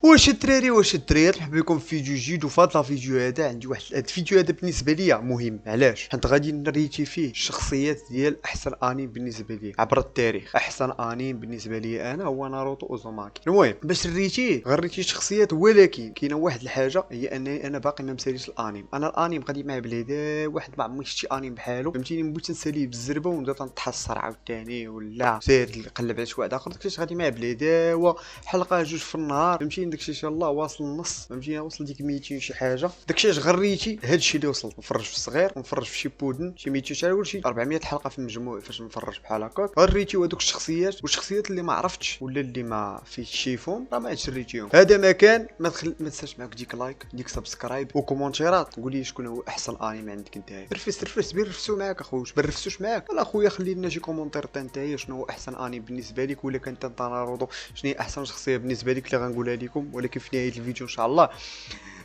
واش الدراري واش الدريات، مرحبا بكم في فيديو جديد. وفي هذا الفيديو هذا عندي واحد الفيديو هذا بالنسبه ليا مهم. علاش؟ حيت غادي نريتي فيه الشخصيات ديال احسن انيم بالنسبه لي عبر التاريخ. احسن انيم بالنسبه لي انا هو ناروتو اوزوماكي. المهم باش ريتيه غريتي شخصيات، ولكن كاينه واحد الحاجه هي انني انا باقي ما مساليش الانيم. انا الانيم غادي معاه بليدا واحد ما عمري شفتي انيم بحالو، فهمتيني. بغيت نساليه بالزربه ونبدا تنتحسر عاوتاني ولا زيد نقلب على شي واحد اخر. داكشي غادي معاه بليدا حلقه جوج في النهار، فهمتيني. داكشي ان شاء الله واصل النص، فهمتيني. وصل ديك 200 شي حاجه. داكشي اش غريتي هادشي اللي وصل. نفرج في الصغير ونفرج في شي بودن شي 200 شحال ولا شي 400 حلقه في المجموع فاش نفرج بحال هكاك. غريتي هذوك الشخصيات والشخصيات اللي ما عرفتش ولا اللي ما فيش شيفهم راه ما شريتيهم. هذا مكان ما تنساش معاك ديك لايك ديك سبسكرايب وكومونتيرات. قول لي شكون هو احسن انمي عندك نتايا. رفس بيرفسوا معاك اخويا. واش بنرفسوش معاك؟ لا اخويا خلي لنا شي كومونتير نتايا شنو هو احسن انمي بالنسبه لك، ولا كانت انت ناروتو شنو هي احسن شخصيه بالنسبه لك اللي غنقولها لكم. ولكن في نهايه الفيديو ان شاء الله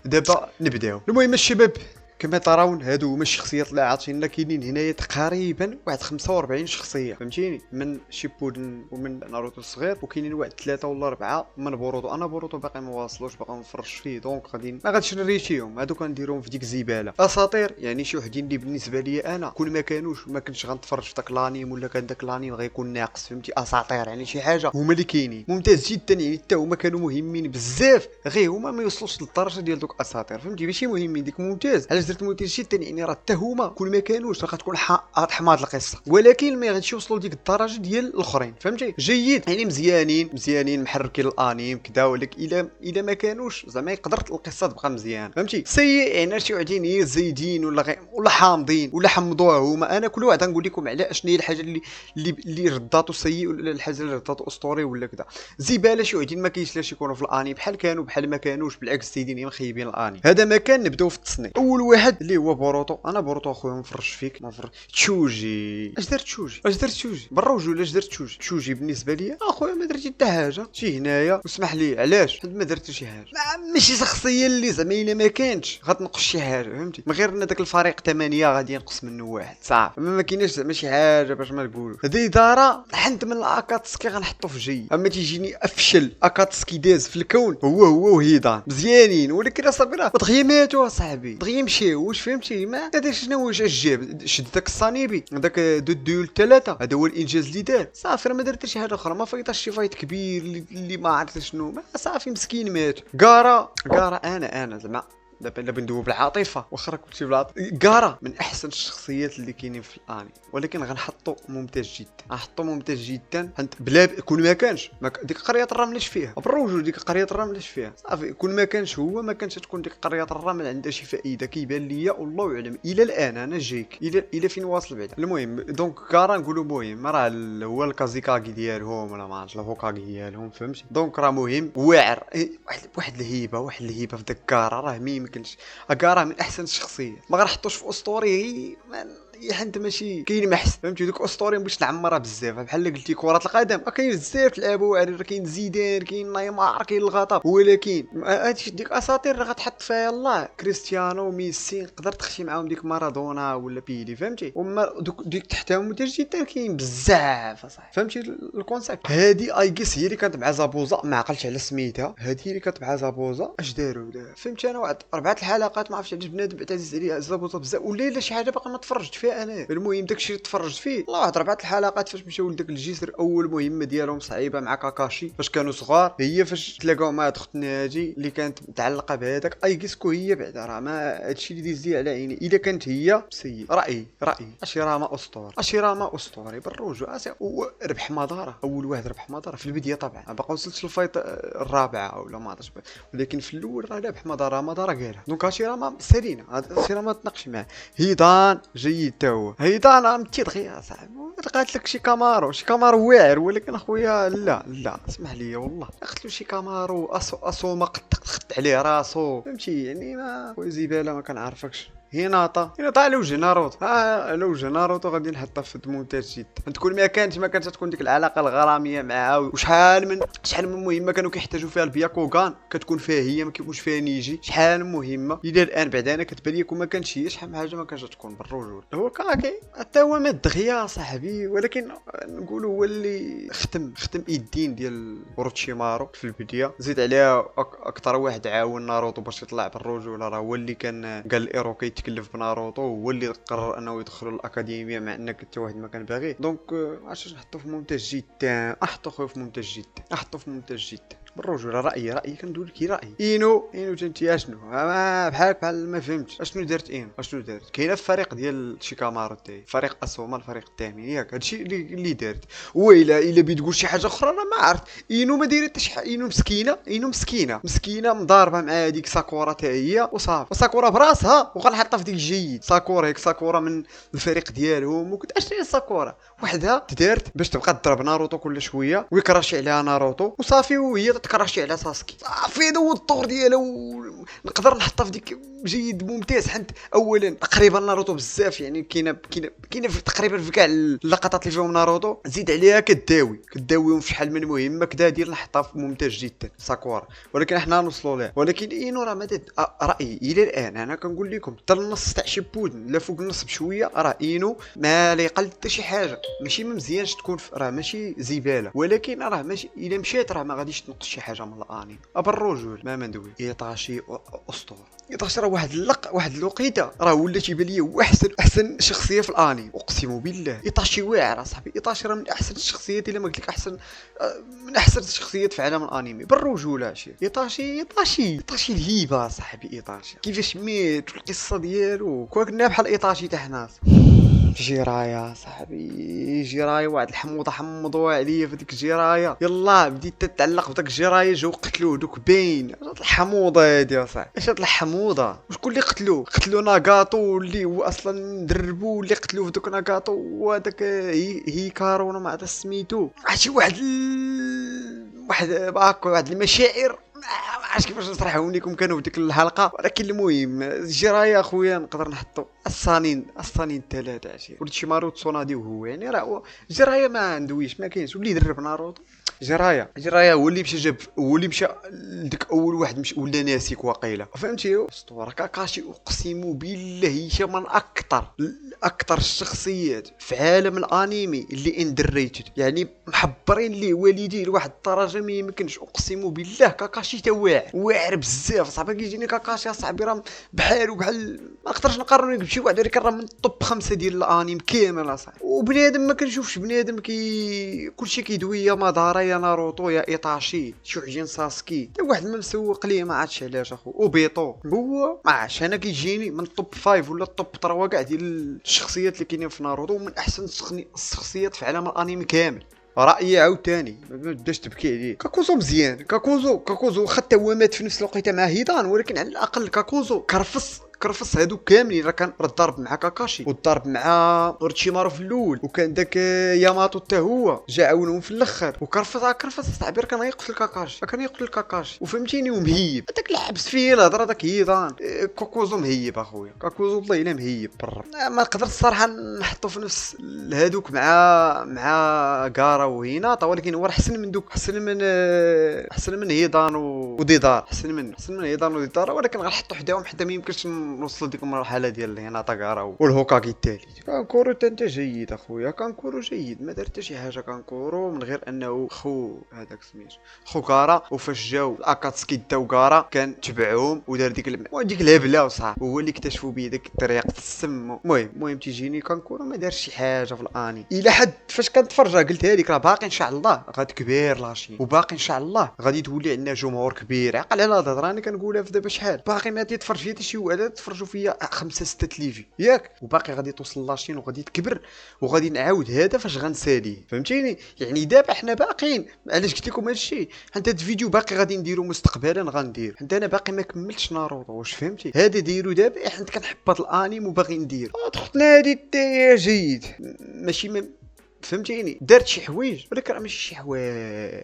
دابا نبداو. المهم الشباب كما ترون هادو هما الشخصيات اللي عاطينا. كاينين هنايا تقريبا واحد 45 شخصيه، فهمتيني، من شيبودن ومن ناروتو الصغير، وكاينين واحد 3 ولا 4 من بوروتو. انا بوروتو باقي ما واصلوش، باقي نفرج فيه، دونك غادي ما غاديش نريتيهم. هادو كنديرهم في ديك الزباله. اساطير يعني شي وحدين اللي بالنسبه لي انا كون ما كانوش ما كنتش غنتفرج في داك الانيم، ولا كان داك الانيم غيكون ناقص، فهمتي. اساطير يعني شي حاجه هما اللي كاينين ممتاز جدا، يعني حتى هما كانوا مهمين بزاف، غير هما ما يوصلوش للدرجه ديال دوك اساطير، فهمتي. ماشي مهمين ديك ممتاز. علاش درت ممتاز جدا؟ يعني راه حتى هما كل ما كانوش راه غتكون حماض القصه، ولكن ما غاديش يوصلوا لديك الدرجه ديال الاخرين، فهمتي. جيد يعني مزيانين محركين الانيم كذا، ولكن الا ما كانوش زعما يقدر القصه تبقى مزيانه، فهمتي. سيء يعني شي وحدين هي زايدين ولا حامضين ولا حمضوه هما. انا كل واحد غنقول لكم على شنو هي الحاجه اللي رداتو سيء، ولا الحاجه اللي رداتو اسطوري ولا كذا. زباله شي وحدين ما كاينش لاش يكونوا في الاني بحال كانوا بحال ما كانوش، بالعكس سيدين مخيبين الاني. هذا ما كان. نبداو في التصنيف. اول واحد اللي هو بوروتو. انا بوروتو اخويا مفرج فيك ما فرج. تشوجي اش درت تشوجي بالرجل؟ اش درت تشوجي بالنسبه لي اخويا ما درتي حتى حاجه. شي هنايا واسمح لي علاش حيت ما درت شي حاجه. ماشي شخصيه اللي زعما الا ما كانتش غتنقص شي حاجه، فهمتي. من غير ان داك الفريق 8 غادي ينقص منه واحد صافي، ما كايناش زعما شي حاجه باش ما نقولوا. هذه اداره حنت من الاكاتسكي غنحطو في جي. اما تيجيني افشل اكاتسكي داز في الكون هو وهيدان مزيانين، ولكن اصاحبي راه دغيا ماتوا اصاحبي، دغيا مشاو. واش فهمتي؟ ما هذا شنو واش جاب شد داك الصانيبي داك دو 3 هذا هو الانجاز اللي دار صافي. راه ما درت شي حاجه اخرى، ما فايطاش شي فايت كبير اللي ما عرفت شنو. ما صافي مسكين مات. كارا انا زعما دابا الا بندوي بالعاطفه، واخا كلشي بالعاطفه. كارا من احسن الشخصيات اللي كاينين في الاني، ولكن غنحطو ممتاز جدا. حيت بلا كون ما كانش ديك قريه الرمل اش فيها بالروج، ديك قريه الرمل اش فيها صافي. كون ما كانش هو ما كانش تكون ديك قريه الرمل عندها شي فائده. كيبان ليا والله اعلم الى الان انا جايك الى فين واصل بعدا. المهم دونك كارا نقولوا مهم، راه هو الكازيكاغي ديالهم ولا ما عرفتش الهوكاغي ديالهم، فهمتي. دونك راه مهم واعر. واحد الهيبه في داك كارا راه يمكنش. كارا من احسن الشخصيات. ما غنحطوش في اسطوري حنت ماشي كاين ما احسن، فهمتي. دوك اسطوري باش نعمرها بزاف بحال اللي قلتي كره القدم كاين بزاف تلعبوا على. كاين زيدان كاين نيمار كاين الغطا، ولكن هادشي ديك اساطير راه غتحط فيها الله كريستيانو ميسي نقدر تخشي معاهم ديك مارادونا ولا بيلي، فهمتي. وما ديك تحتهم ممتاز جدا كاين بزاف اصاحبي، فهمتي الكونسيبت. هادي اي جيس هي اللي كانت مع زابوزا، ما عقلتش على سميتها. هادي هي اللي كانت مع زابوزا. اش داروا فهمتي. انا واحد 4 الحلقات ما عرفتش علاش بنادم عزيز عليها زابوزا بزاف، ولا شي حاجه باقي ما تفرجت فيها انا. المهم داكشي اللي تفرجت فيه والله واحد 4 الحلقات فاش مشاو لداك الجسر. اول مهمه ديالهم صعيبه مع كاكاشي فاش كانوا صغار، هي فاش تلاقاو مع اخت ناجي اللي كانت متعلقه بهذاك اي كيسكو. هي بعدا راه ما هادشي اللي ديز لي على عيني. الا كانت هي سيء رايي اشيراما اسطوري بالرجوع. ربح مداره اول واحد، ربح مداره في البدايه طبعا. باقا وصلتش للفايت الرابعه ولا ما عرفتش، ولكن في الاول راه ربح مداره قالها. دونك اشيراما سالينا. اشيراما تناقش معاه. هيدان جيد تا هو. هيدان متي دغيا صاحبي. قالت لك شي كامارو واعر، ولكن اخويا لا اسمح لي والله قلت له شي كامارو اسو ما قد عليه راسو، فهمتي. يعني ما زباله ما كنعرفكش. هيناطا على وجه ناروتو، على وجه ناروتو غادي نحطها في المونتاج جدا. تكون ما كانتش تكون ديك العلاقه الغراميه معها، وشحال من مهمه كانوا كيحتاجوا فيها البياكوغان كتكون فيها هي، ما كيكونش فيها نيجي. شحال مهمه الى الان بعد انا كتبان لك وما كانش هي شحال من حاجه ما كانش تكون بالرجول. هو كاكي حتى هو ما دغيا صاحبي، ولكن نقولوا هو اللي ختم الدين ديال اوروتشيمارو في البدايه. زيد عليها اكثر واحد عاون ناروتو باش يطلع بالرجوله، راه هو اللي كان قال الايروكي يتكلف بناروتو، هو اللي قرر انه يدخلوا الاكاديميه مع انك حتى واحد ما كان باغي. دونك علاش نحطو في مونتاج جدا، احطو خويا في مونتاج جدا، احطو في مونتاج جدا بالرجوله. رايي كندوي لك رايي. اينو انت شنو بحال ما فهمتش اشنو دارت اشنو دارت. كاينه في الفريق ديال شيكامارو تاعي، فريق اسوما الفريق الثامن، ياك هادشي اللي دارت. الا بتقول شي حاجه اخرى انا ما عرفت. اينو ما دايره حتى شي حاجه، اينو مسكينه مضاربه مع هذيك ساكورا تا هي وصافي، وساكورا براسها وغنحطها في ديك الجيد. ساكورا من الفريق ديالهم، وكنت اشنو ساكورا وحدها تدارت باش تبقى تضرب ناروتو كل شويه ويكراشي عليها ناروتو وصافي، وهي تكراشي على ساسكي صافي. هذا هو الدور ديالها، ونقدر نحطها في ديك جيد ممتاز. حيت اولا تقريبا ناروتو بزاف، يعني كاينه تقريبا في كاع اللقطات اللي فيهم ناروتو. زيد عليها كداويهم في شحال من مهمه كدا ديال نحطها في ممتاز جدا ساكورا، ولكن احنا نوصلوا ليه. ولكن اينو راه مدد رايي الى الان انا كنقول لكم حتى النص تاع شيبودن لا فوق النص بشويه، راه اينو ما ليقل حتى شي حاجه. ماشي ما مزيانش تكون راه ماشي زباله، ولكن راه ماشي الا مشات راه ما غاديش تنقص شي حاجه من الانمي بالرجول. ما ندوي ايطاشي اسطوره. ايطاشي راه واحد الوقيته راه ولا تيبان لي هو احسن شخصيه في الانمي، اقسم بالله. ايطاشي واعر اصاحبي، ايطاشي راه من احسن الشخصيات، الا ما قلت لك احسن من احسن الشخصيات في عالم الانمي بالرجوله. شي ايطاشي الهيبه صاحبي. ايطاشي كيفاش مات والقصه ديالو كنا بحال ايطاشي تاع حناس. جيرايا صاحبي، جيرايا واحد الحموضه حمضوها عليا في ديك الجيرايا. يلا بديت تتعلق بداك الجيرايا، جاو قتلوه دوك باين. الحموضه هادي اصاحبي، اش هاد الحموضه؟ وشكون اللي قتلو ناغاتو اللي هو اصلا دربو، اللي قتلوه في دوك ناغاتو وهداك هيكارو ما عرفت سميتو. عرفتي واحد المشاعر ما عرفتش كيفاش نشرحهم لكم، كانوا في ديك الحلقه. ولكن المهم الجرايه اخويا نقدر نحطو الصانين الثلاثه. عرفتي اوروتشيمارو تسونادي وهو يعني راه الجرايه ما ندويش، ما كاينش. واللي درب ناروتو جرايا هو اللي مشى لديك اول واحد مشى ولا ناسيك واقيلا، فهمتي؟ اسطوره كاكاشي. اقسم بالله هي من اكثر الشخصيات في عالم الانمي اللي اندريتد، يعني محبرين ليه والديه لواحد الدرجه ما يمكنش. اقسم بالله كاكاشي تا واعر بزاف صاحبي. كيجيني كاكاشي صاحبي راه بحال ما نقدرش نقارنو بشي واحد، ولكن راه من الطوب 5 ديال الانمي كامل اصاحبي. وبنادم ما كنشوفش بنادم كلشي كيدوي يا مادارا يا ناروتو يا ايطاشي شوحجين ساسكي، تا واحد ما مسوق ليه ما عرفتش علاش اخو. وبيطو هو ما عرفتش انا كيجيني من الطوب 5 ولا الطوب 3 كاع ديال الشخصيات اللي كاينين في ناروتو، من احسن الشخصيات في عالم الانمي كامل. رايي عاوتاني ما بداش تبكي عليه. كاكوزو مزيان، كاكوزو حتى هو مات في نفس الوقت مع هيدان، ولكن على الاقل كاكوزو كرفص هادو كاملين. راه كان ضارب مع كاكاشي وضارب مع اوروتشيمارو في الاول، وكان داك ياماتو حتى هو جا عاونهم في الاخر. وكرفص التعبير كان يقتل كاكاشي وفهمتيني. ومهيب هذاك الحبس فيه الهضره داك هيدان. كاكوزو مهيب اخويا، كاكوزو والله الا مهيب برا. ما نقدرش الصراحه نحطو في نفس هادوك مع غارا وهيناتا، ولكن هو احسن من دوك، احسن من هيدان وديدار، احسن من هيدان وديدار. ولكن غنحطو حداهم حتى ما يمكنش نوصل ديك المرحله ديال هيناتا غارا والهوكاغي الثالث. كانكورو انت جيد اخويا، كانكورو جيد، ما دار حتى شي حاجه كانكورو من غير انه هذاك سميتو خو غارا. وفاش جاو الاكاتسكي داو غارا كان تبعهم ودار ديك الهبله وصافي، وهو اللي اكتشفوا به ديك طريقه السم. المهم تيجيني كانكورو ما دارش شي حاجه في الاني الى حد فاش كنتفرج. قلتها لك راه باقي ان شاء الله غادي كبير لاشين، وباقي ان شاء الله غادي تولي عندنا جمهور كبير. عقل على الهضره انا كنقولها في دابا شحال باقي ما تيتفرج فيا حتى شي واحد، تفرجوا فيا 5-6 تليفي ياك، وباقي غادي توصل لاشين وغادي تكبر، وغادي نعاود هذا فاش غنساليه، فهمتيني؟ يعني دابا حنا باقيين. علاش قلت لكم هادشي؟ حتى هاد الفيديو باقي غادي نديرو مستقبلا، غندير حتى انا باقي ما كملتش ناروتو، واش فهمتي؟ هذا دايرو دابا حيت كنحب هاد الانيم وباغي ندير. تخطنا هادي جيد، ماشي فهمتيني دارت شي حوايج ولكن راه ماشي شي حوايج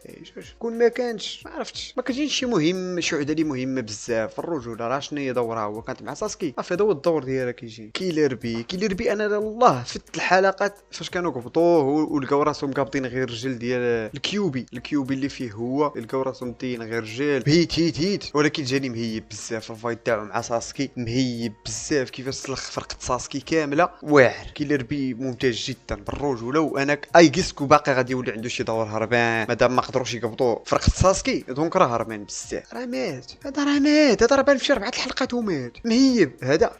كون ما كانش ما عرفتش ما كتجيش شي مهم شي وحده اللي مهمه بزاف في الرجوله راه شنو هي دورها هو كانت مع ساسكي صافي هذا هو الدور ديالها كيجي كيلربي انا الله فت الحلقات فاش كانوا قبطوه ولقاو راسهم قابطين غير الرجل ديال الكيوبي اللي فيه هو لقاو راسهم داين غير رجال هيت ولكن جاني مهيب بزاف الفايت تاعو مع ساسكي مهيب بزاف كيفاش سلخ فرقه ساسكي كامله واعر كيلربي ممتاز جدا بالرجوله وانا ايكيسكو باقي غادي يولي عنده شي دور هربان مادام ما قدروش يقبطوا فرقه ساسكي دونك راه هربان بزاف راه مات هذا راه بان في 4 الحلقات ومات مهيب هذا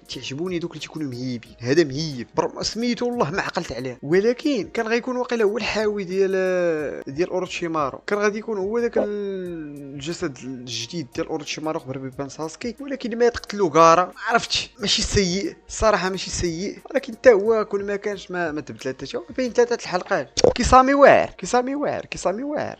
تعجبوني دوك اللي تيكونوا مهيبين هذا مهيب سميتو والله ما عقلت عليه ولكن كان غيكون واقيلا هو الحاوي ديال اوروتشيمارو كان غادي يكون هو داك الجسد الجديد ديال اوروتشيمارو قبل بيبان ساسكي ولكن ما تقتلو كارا ما عرفتش ماشي سيء الصراحه ماشي سيء ولكن حتى هو كون ما كانش ما تبدل حتى شي بين 3 الحلقات كيسامي واعر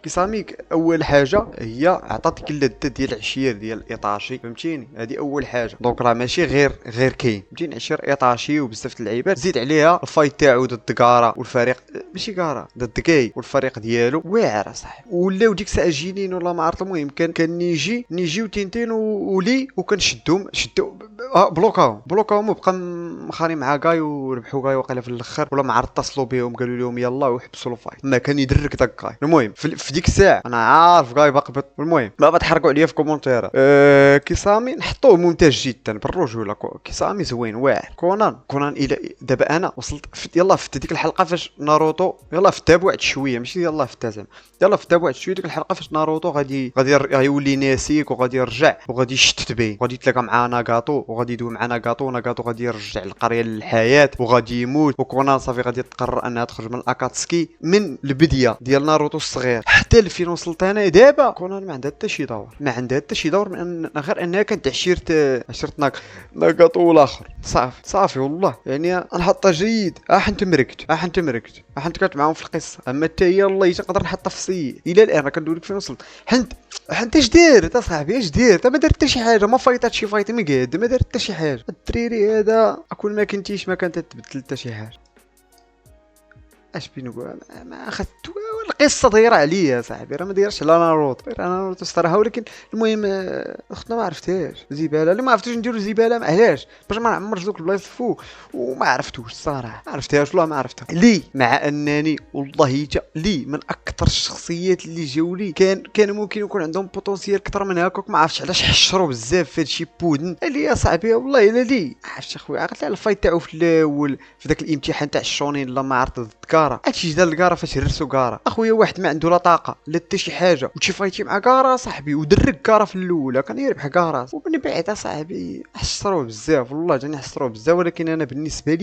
كيسامي اول حاجه هي عطاتك اللذه ديال العشير ديال الايطاشي فهمتيني هذه اول حاجه دونك راه ماشي غير كاين فهمتيني عشير ايطاشي وبزاف اللعيبات زيد عليها الفايت تاعو ضد كارا والفريق ماشي كارا ضد كاي والفريق ديالو واعر صاحبي ولاو ديك الساعه جينين ولا ما عرفت المهم كان نيجي وتينتين ولي وكنشدهم بلوكاهم وبقى مخاني مع كاي وربحوا كاي وقيله في الاخر ولا ما عرفت اتصلوا بهم قالوا لهم يلا وحبسوا الفايت ما كان يدرك داك كاي المهم في ديك الساعه انا عارف كاي باقي المهم ما تحرقوا عليا في كومونتيرات كيسامي نحطوه ممتاز جدا بالرجوله كيسامي زوين واعر كونان الى دابا انا وصلت يلا في ديك الحلقه فاش ناروتو يلا في تابعت شويه ماشي يلا في تازم يلا في تابعت شويه ديك الحلقه فاش ناروتو غادي يولي ناسيك وغادي يرجع وغادي يشتت به غادي يتلاقى مع ناغاتو وغادي يدوي مع ناغاتو غادي يرجع القريه للحياه وغادي يموت وكونان صافي غادي تقرر انها تخرج من الاكاتسكي من البدايه ديال ناروتو الصغير حتى لفين وصلت انا دابا كونان ما عندها حتى شي دور من غير انها كانت عشرت ناغاتو والاخر صافي والله يعني نحطها جيد حنت مركت كانت معاهم في القصه اما حتى هي الله تقدر نحطها في السيء الى الان كندوي لك فين وصلت حنت اش دير صاحبي اش دير ما درت حتى شي حاجه ما فايطات شي فايت مقاد ما درت حتى شي حاجه الدريري هذا اكون ما كنتيش ما كانت تبدل حتى شي حاجه اش بنقول ما اخذت القصه دايره عليا صاحبي راه ما دايرش على ناروتو الصراحه ولكن المهم اختنا ما عرفتهاش زباله اللي ما عرفتوش نديرو زباله علاش باش ما نعمرش دوك البلايص فوق وما عرفتوش الصراحه ما عرفتهاش والله ما عرفتها لي مع انني والله لي من اكثر الشخصيات اللي جاولي كان ممكن يكون عندهم بوتونسيال اكثر من هكاك ما عرفتش علاش حشروا بزاف في هادشي بودن اللي يا صاحبي والله الا لي عرفتش اخويا عقلت على الفايت تاعو في الاول في ذاك الامتحان تاع الشونين لا ما عرفت ضد كارا هادشي جدا لكارا فاش هرسو كارا اخويا واحد ما عنده لا طاقه لا حتى شي حاجه وشي فايتي مع كارا صاحبي ودرك كارا في الاولى كان يربح كارا ومن بعد صاحبي حشروه بزاف والله جاني حشروه بزاف ولكن انا بالنسبه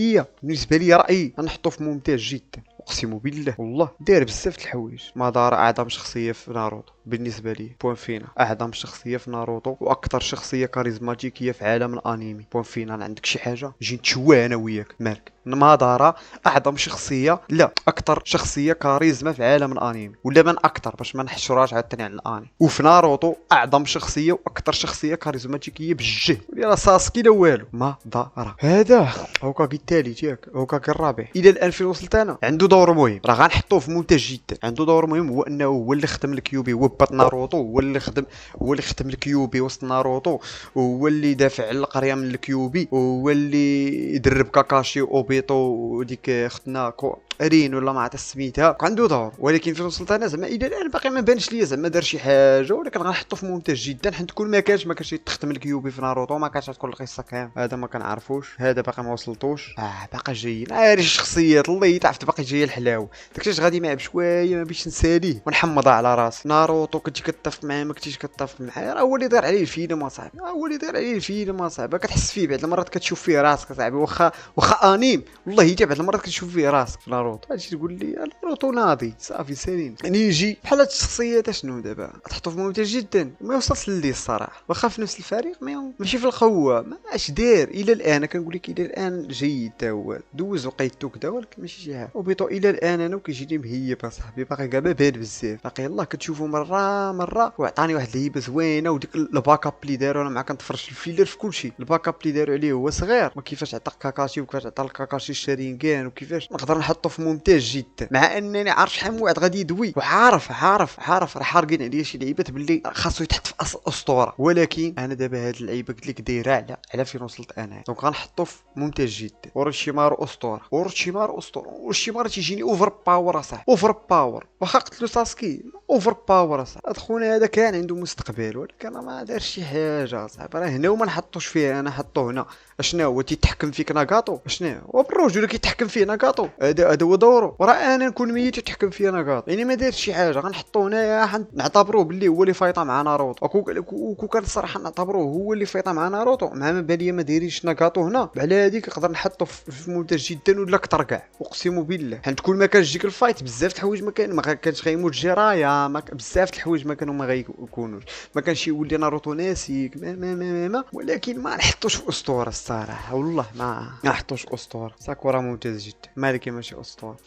لي رايي نحطو في ممتاز جدا اقسم بالله والله داير بزاف د الحوايج مادارا اعظم شخصيه في ناروتو بالنسبه لي بوين فينا اعظم شخصيه في ناروتو واكثر شخصيه كاريزماتيكيه في عالم الانمي بوين فينا عندك شي حاجه نجي نتشوى انا وياك مالك مادارا اعظم شخصيه لا اكثر شخصيه كاريزما في عالم الانمي ولا من اكثر باش ما نحشروهاش عاوتاني على الانمي وفي ناروتو اعظم شخصيه واكثر شخصيه كاريزماتيكيه بالجه ولا ساسكي لا والو مادارا هذا هوكاغي الثالث ياك هوكاغي الرابع الى الان فين وصلت انا عنده دور مهم راه غنحطوه في ممتاز جدا عنده دور مهم هو انه هو اللي خدم الكيوبي وبط ناروتو هو اللي خدم الكيوبي وسط ناروتو وهو اللي دافع على القريه من الكيوبي وهو اللي يدرب كاكاشي اوبيتو وديك اختنا رين ولا ما عرفت سميتها عنده دور ولكن فين وصلت انا زعما الى الان باقي ما بانش ليا زعما دار شي حاجه ولكن غنحطو في ممتاز جدا حيت كل ما كانش يتخدم الكيوبي في ناروتو ما كانش تكون القصه كامل هذا ما كنعرفوش هذا باقي ما وصلتوش باقي جاي عارف الشخصيات الله تعرف باقي جايه الحلاوه داكشي غادي معاه بشويه ما بيش نساليه ونحمضها على راسي ناروتو كنتي كتفق معاه ما كنتيش كتفق معاه راه هو اللي دار عليه الفيلم اصاحبي كتحس فيه بعض المرات كتشوف فيه راسك اصاحبي واخا انيم والله حتى بعض المرات كتشوف فيه راسك في ناروتو هادشي تقول لي ناروتو ناضي صافي سالين يجي بحال هاد الشخصيات اشنو دابا تحطو في ممتاز جدا ما وصلش للي الصراحه واخا في نفس الفريق ماشي في القوه ماش داير الى الان كنقول لك الى الان جيد تا هو دوز وقيتو كدا ولكن ماشي شي حاجه وبيطو الى الان انا وكيجيني مهيب اصاحبي باقي كاع ما بان بزاف باقي يلاه كتشوفو مره وعطاني واحد الهيبه زوينه وديك الباك اب اللي داروا انا معاك كنتفرج في الفيلر في كلشي الباك اب اللي داروا عليه هو صغير وكيفاش عطى كاكاشي وكيفاش عطى الكاكاشي الشارينغان وكيفاش نقدر نحطو في تحطف ممتاز جدا، مع انني عارف شحال من واحد غادي يدوي وعارف راه حارقين عليا شي لعيبات باللي خاصو يتحط في اسطوره، ولكن انا دابا هاد اللعيبه قلت لك دايره على فين وصلت انا. دونك غنحطو في ممتاز جدا. اوروتشيمارو اسطوره، اوروتشيمارو تيجيني اوفر باور اصاحبي، اوفر باور. واخا قتلو ساسكي اوفر باور اصاحبي. هاد خونا هذا كان عنده مستقبل، ولكن انا ما دارش شي حاجه اصاحبي. راه هنا وما نحطوش فيه، انا حطوه هنا. اشنا هو تيتحكم فيك ناغاتو؟ اشنا هو بالرجل كيتحكم فيه ناغاتو؟ هذا هو دورو. وراه انا نكون ميت يتحكم فيا ناغاتو، يعني ما دارش شي حاجه. غنحطو هنايا نعتبروه باللي هو اللي فايطه مع ناروتو. وكو كان الصراحه نعتبروه هو اللي فايطه مع ناروتو، مع ما بالي ما دايرينش ناغاتو هنا. على هذيك نقدر نحطو في ممتاز جدا ولا كثر كاع، اقسم بالله. حيت كل ما كانش ديك الفايت بزاف د الحوايج ما كانش غيموت جيرايا، بزاف د الحوايج ما كانوا ما غيكونوش، ما كانش يولي ناروتو ناسيك ما ولكن ما نحطوش في اسطوره الصراحه، والله ما نحطوش اسطوره. ساكورا ممتاز جدا، مالكي ماشي اسطوره.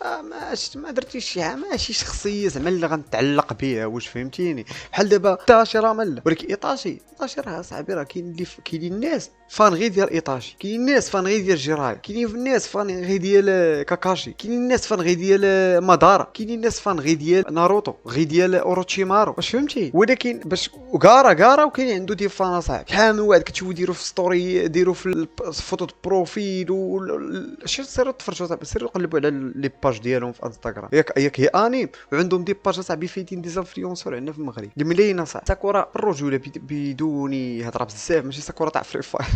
ما درتيش شي ماشي شخصيه زعما اللي غنتعلق بها، واش فهمتيني؟ بحال دابا ايطاشي راه ملا، ولكن ايطاشي راه صاحبي راه كاينين الناس فان غير ديال ايطاشي، كاينين الناس فان غير ديال جيراي، كاينين الناس فان غير ديال كاكاشي، كاينين الناس فان غير ديال مادارا، كاينين الناس فان غير ديال ناروتو، غير ديال اوروتشيمارو، واش فهمتي؟ ولكن باش كارا وكاين عنده ديال فان صاحبي. شحال من واحد كتشوفو يديروا في ستوري، يديروا في الفوتو بروفيل شنو سيروا تفرجوا صاحبي، سيروا قلبوا على لي باج ديالهم في انستغرام. ياك هي انيم وعندهم دي باج صاحبي فايتين دي زانفلونسور عندنا في المغرب اللي ملينا صاحبي. ساكورا الرجوله بدون هضره بزاف، ماشي ساكورا تاع فري فاير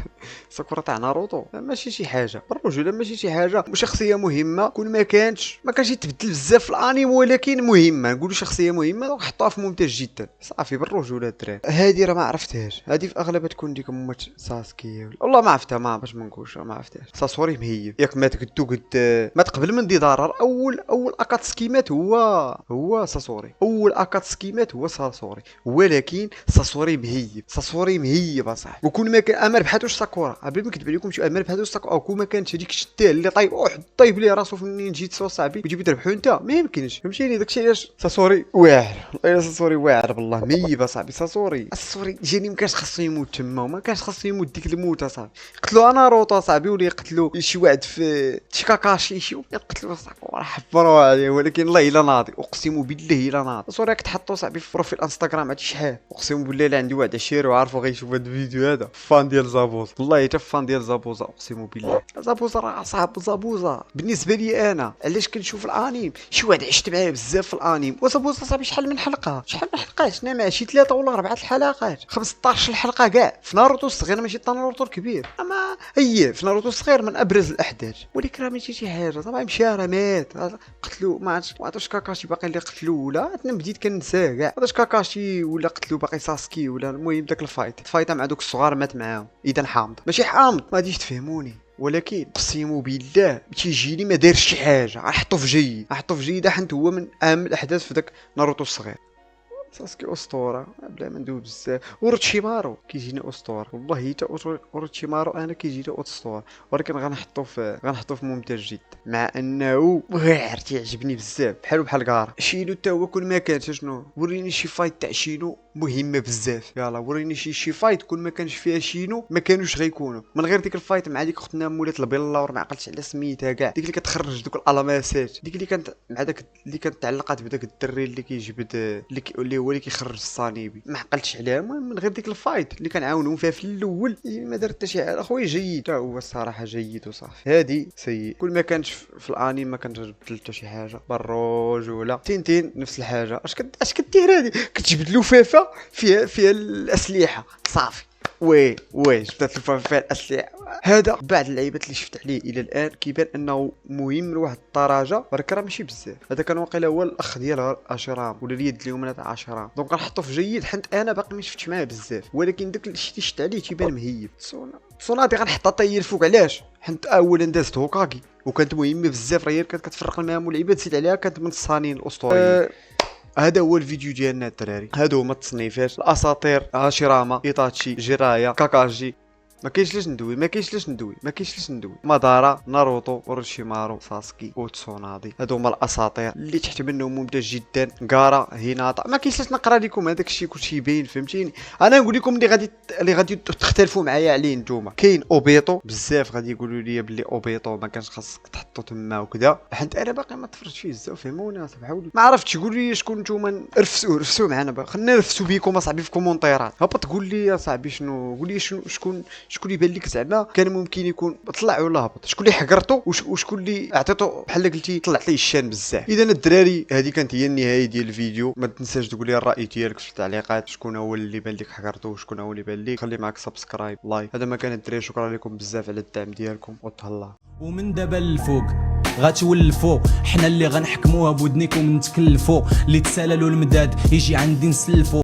ساكورا تاع ناروتو ماشي شي حاجه، الرجوله ماشي شي حاجه، شخصيه مهمه. كل ما كانش يتبدل بزاف في الانيم، ولكن مهمه، نقولوا شخصيه مهمه. دونك حطوها في ممتاز جدا صافي. بالرجوله الدراري هذه راه ما عرفتهاش، هذه في اغلبها تكون ديك مات ساسكي والله ما عرفتها، ما باش ما نقولش ما عرفتهاش. ساسوري مهيب ياك مات قد مات قبل من دي ضرر. اول اكاتسكي مات هو ساسوري، اول اكاتسكي مات هو ساسوري، ولكن ساسوري مهيب اصاحبي. وكل ما كان امر بحاتوش ساكورا قبل ما نكذب عليكم، شي امر بحاتوش ساكورا، او كل ما كانت هذيك الشتاه اللي طايب ليه راسو في النينجيتسو صاحبي وتجيب تربحو انت، ما يمكنش فهمتيني. داكشي علاش ساسوري واعر، ساسوري واعر بالله مهيب اصاحبي. ساسوري جاني ما كانش خاصو يموت تما، وما كانش خاصو يموت ديك الموت اصاحبي. قتلوا ناروتو صاحبي، ولا يقتلوا شي واحد في شيكاكاشي، شي واحد يقتلوا ساكورا حفروا عليه، ولكن الله الا ناضي، اقسم بالله الا ناضي. ساسوري راك تحطو صاحبي في بروفيل انستغرام عرفتي شحال، اقسم بالله الا عندي واحد عشير وعارفو غيشوف هذا الفيديو هذا فان ديال زابوزا، والله حتى فان ديال زابوزا، اقسم بالله. زابوزا راه صاحب زابوزا بالنسبه لي انا، علاش كنشوف الانيم شي واحد عشت معاه بزاف في الانيم. وزابوزا صاحبي شحال من حلقه شنا مع شي 3 ولا 4 الحلقات، 15 الحلقه كاع في ناروتو الصغير، ماشي تا ناروتو الكبير. اما هي في ناروتو الصغير من ابرز الاحداث، ولكن راه ماشي شي حاجه صافي. مشى راه مات، قتلو ما عرفتش كاكاشي باقي اللي قتلو، ولا انا بديت كنساه كاع هذاش كاكاشي، ولا قتلو باقي ساسكي، ولا المهم داك الفايت مع دوك الصغار مات معاهم. اذا حامض ماشي حامض ما غاديش تفهموني، ولكن اقسم بالله تيجيني ما دارش شي حاجه. غنحطو في جيد حيت هو من اهم الاحداث في داك ناروتو الصغير. ساسكي اسطوره بلا ما ندوي بزاف. اوروتشيمارو كيجيني اسطوره، والله حتى اوروتشيمارو انا كيجيني اسطوره، ولكن غنحطو في ممتاز جدا، مع انه واعر تيعجبني بزاف بحال كارا. شينو حتى هو كل ما كان شنو، وريني شي فايت تاع شينو مهمه بزاف، يلا وريني شي فايت كل ما كانش فيها شينو ما كانوش غيكونوا. من غير ديك الفايت مع ديك اختنا مولات البيلور، ما عقلتش على سميتها كاع، ديك اللي كتخرج دوك الالماسات، ديك اللي كانت مع داك اللي كانت تعلقات بداك الدري اللي كيجبد اللي هو اللي كيخرج الصليبي، ما عقلتش عليها. المهم من غير ديك الفايت اللي كنعاونوا فيها في الاول ما درت حتى شي حاجه. اخويا جيد حتى هو الصراحه جيد وصافي. هادي سيء. كل ما كانش في الانيم ما كنتبدل حتى شي حاجه. بالرجوله تين نفس الحاجه. اش كدير هادي؟ كتجبد لفافه فيها الاسلحه صافي. وي جبدت فيها الاسلحه. هذا بعض اللعيبات اللي شفت عليه الى الان كيبان انه مهم لواحد الدرجه، ولكن راه ماشي بزاف. هذا كان واقيلا هو الاخ ديال اشرام ولا اليد اليومنى تاع اشرام، دونك غنحطو في جيد حيت انا باقي ما شفتش معاه بزاف، ولكن داك الشيء اللي شفت عليه تيبان مهيب. سونادي غنحطها طير فوق. علاش؟ حيت اولا دازت هوكاغي وكانت مهمه بزاف، راه هي كانت كتفرق المهام والعباد، زيد عليها كانت من الصانين الاسطوريين. هذا هو الفيديو ديالنا الدراري. هادو هما التصنيفات: الاساطير، هاشيراما، ايتاتشي، جيرايا، كاكاجي، ما كاينش لاش ندوي، مادارا، ناروتو، اوروشيمارو، ساسكي، وتسونادي، هادو هما الاساطير اللي تحت منهم ممتاز جدا. غارا، هيناتا، ما كاينش لاش نقرا لكم هذاك الشيء كلشي باين، فهمتيني. انا نقول لكم اللي غادي تختلفوا معايا عليه نتوما. كاين اوبيتو، بزاف غادي يقولوا لي بلي اوبيتو ما كانش خاصك تحطو تما وكذا، حيت انا باقي ما تفرجت فيه بزاف، فهموني صاحبي. ما عرفتش، قول لي شكون نتوما، رفسوا معنا بقى، خلينا نرفسوا بيكم اصاحبي في كومونتيرات. هبط قول لي يا صاحبي شنو، قول لي شكون اللي يبان لك زعما كان ممكن يكون طلع ولا هبط، شكون اللي حقرته وشكون اللي عطيته بحال قلتي طلعت ليه الشان بزاف. اذا الدراري هذه كانت هي النهايه ديال الفيديو. ما تنساش تقول لي الراي ديالك في التعليقات، شكون هو اللي بان لك حقرته وشكون هو اللي بان لك. خلي معك سبسكرايب لايك. هذا ما كان الدراري، شكرا لكم بزاف على الدعم ديالكم وتهلا. ومن دابا للفوق غتولفوا، حنا اللي غنحكموها بودنيكم نتكلفوا، اللي تساللوا المداد يجي عندي نسلفوا.